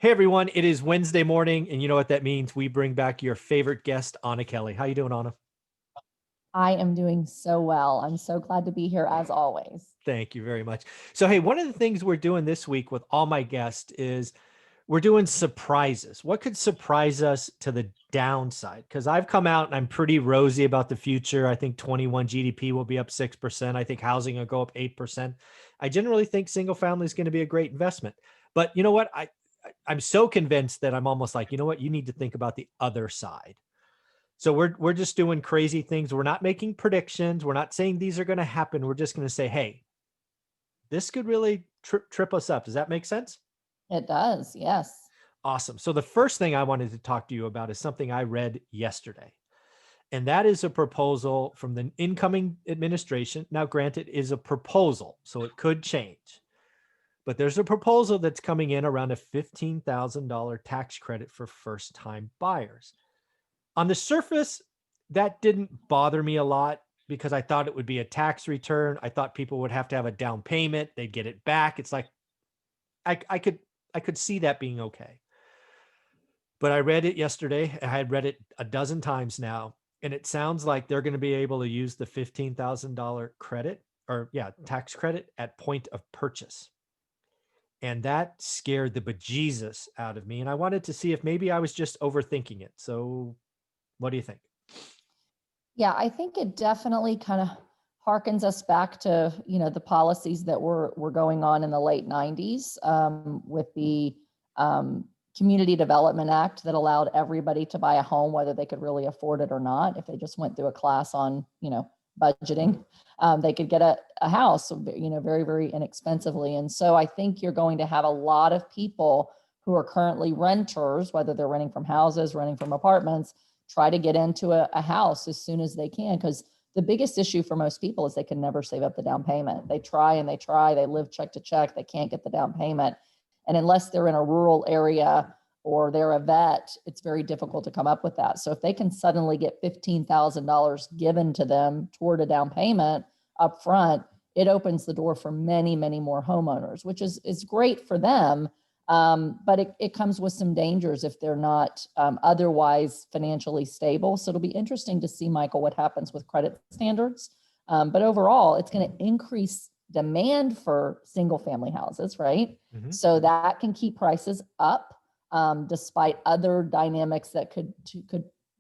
Hey everyone, it is Wednesday morning, and you know what that means. We bring back your favorite guest, Anna Kelly. How you doing, Anna? I am doing so well. I'm so glad to be here as always. Thank you very much. So, hey, one of the things we're doing this week with all my guests is we're doing surprises. What could surprise us to the downside? Because I've come out and I'm pretty rosy about the future. I think 21 GDP will be up 6%. I think housing will go up 8%. I generally think single family is going to be a great investment. But you know what? I'm so convinced that I'm almost like, you know what? You need to think about the other side. So we're just doing crazy things. We're not making predictions. We're not saying these are going to happen. We're just going to say, hey, this could really trip us up. Does that make sense? It does. Yes. Awesome. So the first thing I wanted to talk to you about is something I read yesterday. And that is a proposal from the incoming administration. Now, granted, it is a proposal, so it could change. But there's a proposal that's coming in around a $15,000 tax credit for first-time buyers. On the surface, that didn't bother me a lot because I thought it would be a tax return. I thought people would have to have a down payment. They'd get it back. It's like I could see that being okay. But I read it yesterday. I had read it a dozen times now, and it sounds like they're going to be able to use the $15,000 credit or tax credit at point of purchase. And that scared the bejesus out of me. And I wanted to see if maybe I was just overthinking it. So what do you think? Yeah, I think it definitely kind of harkens us back to, the policies that were going on in the late 90s with the Community Development Act that allowed everybody to buy a home, whether they could really afford it or not. If they just went through a class on, budgeting, they could get a house, very, very inexpensively. And so I think you're going to have a lot of people who are currently renters, whether they're renting from houses, renting from apartments, try to get into a house as soon as they can. Because the biggest issue for most people is they can never save up the down payment. They try and they try, they live check to check, they can't get the down payment. And unless they're in a rural area or they're a vet, it's very difficult to come up with that. So if they can suddenly get $15,000 given to them toward a down payment up front, it opens the door for many, many more homeowners, which is great for them. But it comes with some dangers if they're not otherwise financially stable. So it'll be interesting to see, Michael, what happens with credit standards. But overall, it's going to increase demand for single family houses, right? Mm-hmm. So that can keep prices up despite other dynamics that could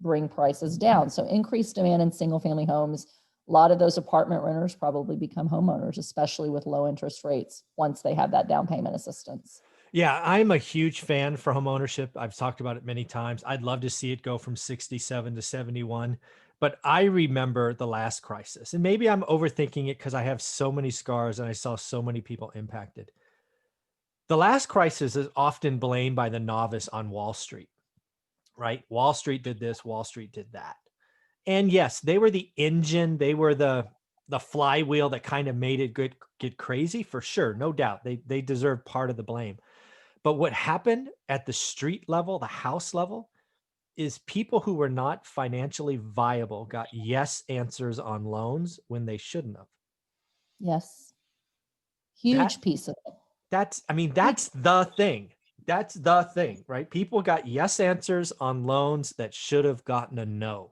bring prices down. So increased demand in single family homes. A lot of those apartment renters probably become homeowners, especially with low interest rates once they have that down payment assistance. Yeah, I'm a huge fan for home ownership. I've talked about it many times. I'd love to see it go from 67 to 71. But I remember the last crisis, and maybe I'm overthinking it because I have so many scars and I saw so many people impacted. The last crisis is often blamed by the novice on Wall Street, right? Wall Street did this, Wall Street did that. And yes, they were the engine, they were the flywheel that kind of made it get crazy for sure, no doubt. They deserve part of the blame. But what happened at the street level, the house level, is people who were not financially viable got yes answers on loans when they shouldn't have. Yes. That Huge piece of it. I mean, that's the thing. That's the thing, right? People got yes answers on loans that should have gotten a no.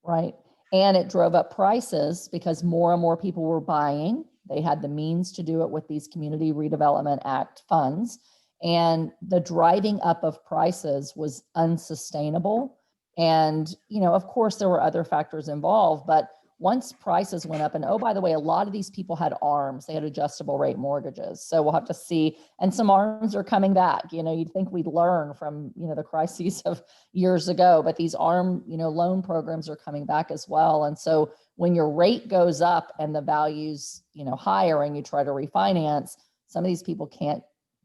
Right. And it drove up prices because more and more people were buying. They had the means to do it with these Community Redevelopment Act funds. And the driving up of prices was unsustainable. And, of course, there were other factors involved, but once prices went up, and oh, by the way, a lot of these people had ARMs, they had adjustable rate mortgages. So we'll have to see. And some ARMs are coming back. You'd think we'd learn from, the crises of years ago, but these ARM, loan programs are coming back as well. And so when your rate goes up and the value's, higher and you try to refinance, some of these people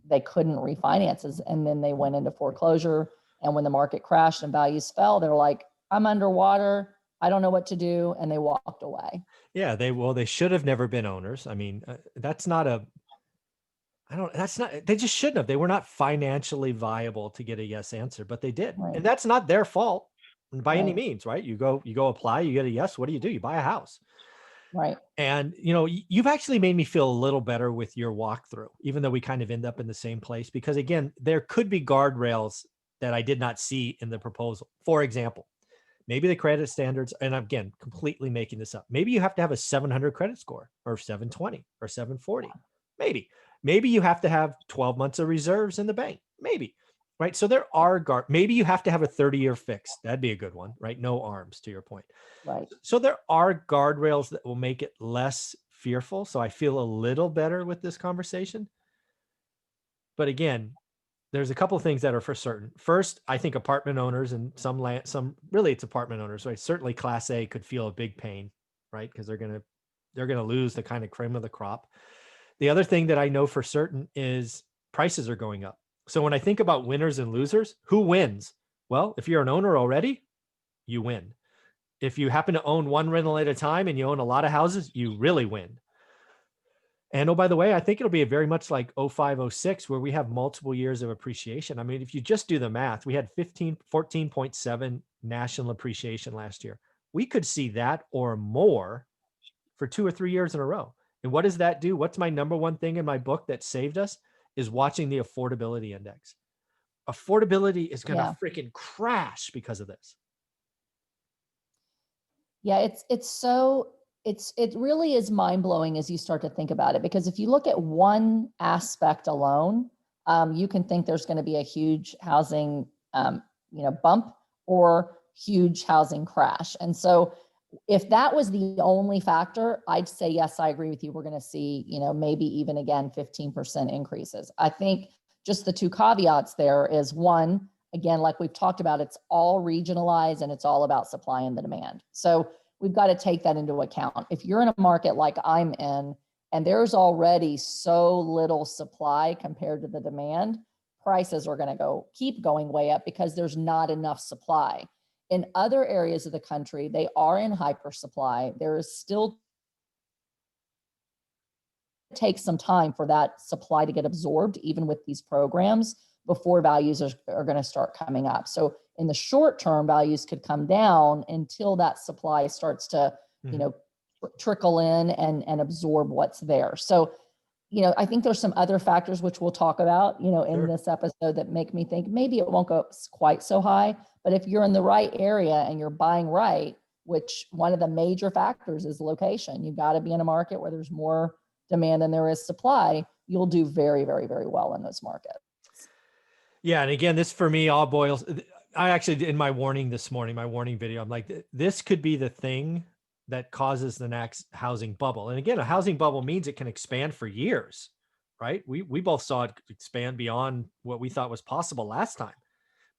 they couldn't refinance, and then they went into foreclosure. And when the market crashed and values fell, they're like, I'm underwater. I don't know what to do. And they walked away. Yeah, they should have never been owners. I mean, that's not a I don't that's not they just shouldn't have. They were not financially viable to get a yes answer, but they did. Right. And that's not their fault by any Right. means, right? You go apply, you get a yes, what do? You buy a house. Right. And, you know, you've actually made me feel a little better with your walkthrough, even though we kind of end up in the same place, because again, there could be guardrails that I did not see in the proposal. For example, maybe the credit standards, and again, completely making this up. Maybe you have to have a 700 credit score or 720 or 740. Maybe you have to have 12 months of reserves in the bank. Maybe, right? So there are maybe you have to have a 30-year fix. That'd be a good one, right? No arms, to your point. Right. So there are guardrails that will make it less fearful. So I feel a little better with this conversation. But again, there's a couple of things that are for certain. First, I think apartment owners and some really it's apartment owners, right? Certainly Class A could feel a big pain, right? Because they're gonna lose the kind of cream of the crop. The other thing that I know for certain is prices are going up. So when I think about winners and losers, who wins? Well, if you're an owner already, you win. If you happen to own one rental at a time and you own a lot of houses, you really win. And oh, by the way, I think it'll be very much like 05, 06, where we have multiple years of appreciation. I mean, if you just do the math, we had 14.7 national appreciation last year. We could see that or more for 2 or 3 years in a row. And what does that do? What's my number one thing in my book that saved us is watching the affordability index. Affordability is going to Yeah. freaking crash because of this. Yeah, it really is mind blowing as you start to think about it, because if you look at one aspect alone, you can think there's going to be a huge housing, bump or huge housing crash. And so if that was the only factor, I'd say, yes, I agree with you. We're going to see, maybe even again, 15% increases. I think just the two caveats there is one, again, like we've talked about, it's all regionalized and it's all about supply and the demand. So we've got to take that into account. If you're in a market like I'm in, and there's already so little supply compared to the demand, prices are going to keep going way up because there's not enough supply. In other areas of the country, they are in hyper supply. There is still takes some time for that supply to get absorbed, even with these programs, before values are going to start coming up. So in the short term, values could come down until that supply starts to, trickle in and absorb what's there. So, I think there's some other factors which we'll talk about, in this episode that make me think maybe it won't go quite so high. But if you're in the right area and you're buying right, which one of the major factors is location, you've got to be in a market where there's more demand than there is supply, you'll do very, very, very well in those markets. Yeah. And again, this for me all boils. I actually, in my warning this morning, my warning video, I'm like, this could be the thing that causes the next housing bubble. And again, a housing bubble means it can expand for years, right? We both saw it expand beyond what we thought was possible last time.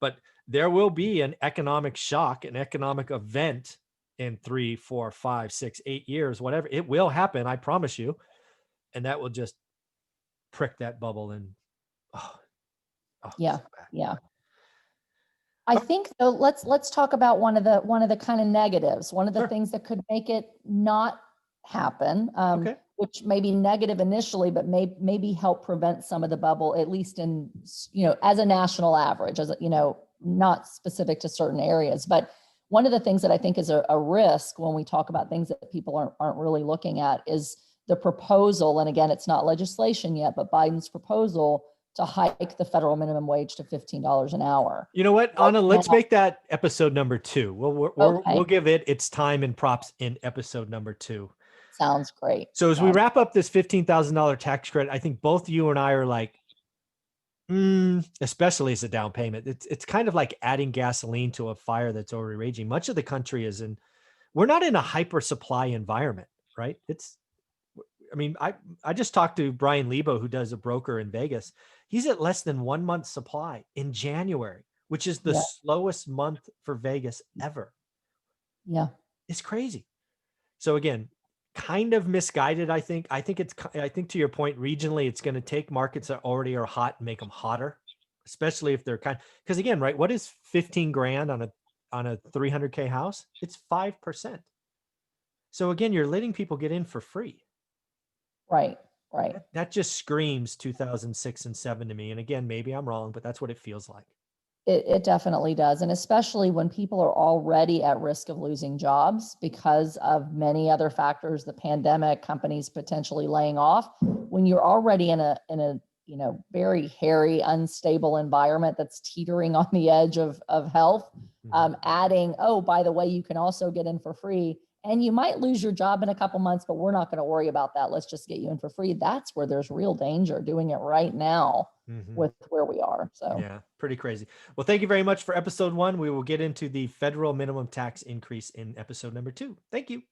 But there will be an economic shock, an economic event in 3, 4, 5, 6, 8 years, whatever. It will happen, I promise you. And that will just prick that bubble and Yeah. so bad. Yeah. I think though, let's talk about one of the kind of negatives, one of the Sure. things that could make it not happen, Okay. which may be negative initially, but maybe help prevent some of the bubble, at least in, as a national average, as not specific to certain areas. But one of the things that I think is a risk when we talk about things that people aren't really looking at is the proposal. And again, it's not legislation yet, but Biden's proposal to hike the federal minimum wage to $15 an hour. You know what, Anna, let's make that episode number 2. We'll give it its time and props in episode number 2. Sounds great. So as we wrap up this $15,000 tax credit, I think both you and I are like, especially as a down payment, it's kind of like adding gasoline to a fire that's already raging. Much of the country we're not in a hyper supply environment, right? I just talked to Brian Lebo, who does a broker in Vegas. He's at less than 1 month supply in January, which is the slowest month for Vegas ever. Yeah. It's crazy. So again, kind of misguided, I think. I think to your point, regionally, it's going to take markets that already are hot and make them hotter, especially if they're because again, right, what is 15 grand on a 300K house? It's 5%. So again, you're letting people get in for free. Right. That just screams 2006 and 2007 to me. And again, maybe I'm wrong, but that's what it feels like. It definitely does. And especially when people are already at risk of losing jobs because of many other factors, the pandemic, companies potentially laying off. When you're already in a very hairy, unstable environment that's teetering on the edge of health, adding, oh, by the way, you can also get in for free. And you might lose your job in a couple months, but we're not going to worry about that. Let's just get you in for free. That's where there's real danger doing it right now with where we are. So yeah, pretty crazy. Well, thank you very much for episode 1. We will get into the federal minimum tax increase in episode number 2. Thank you.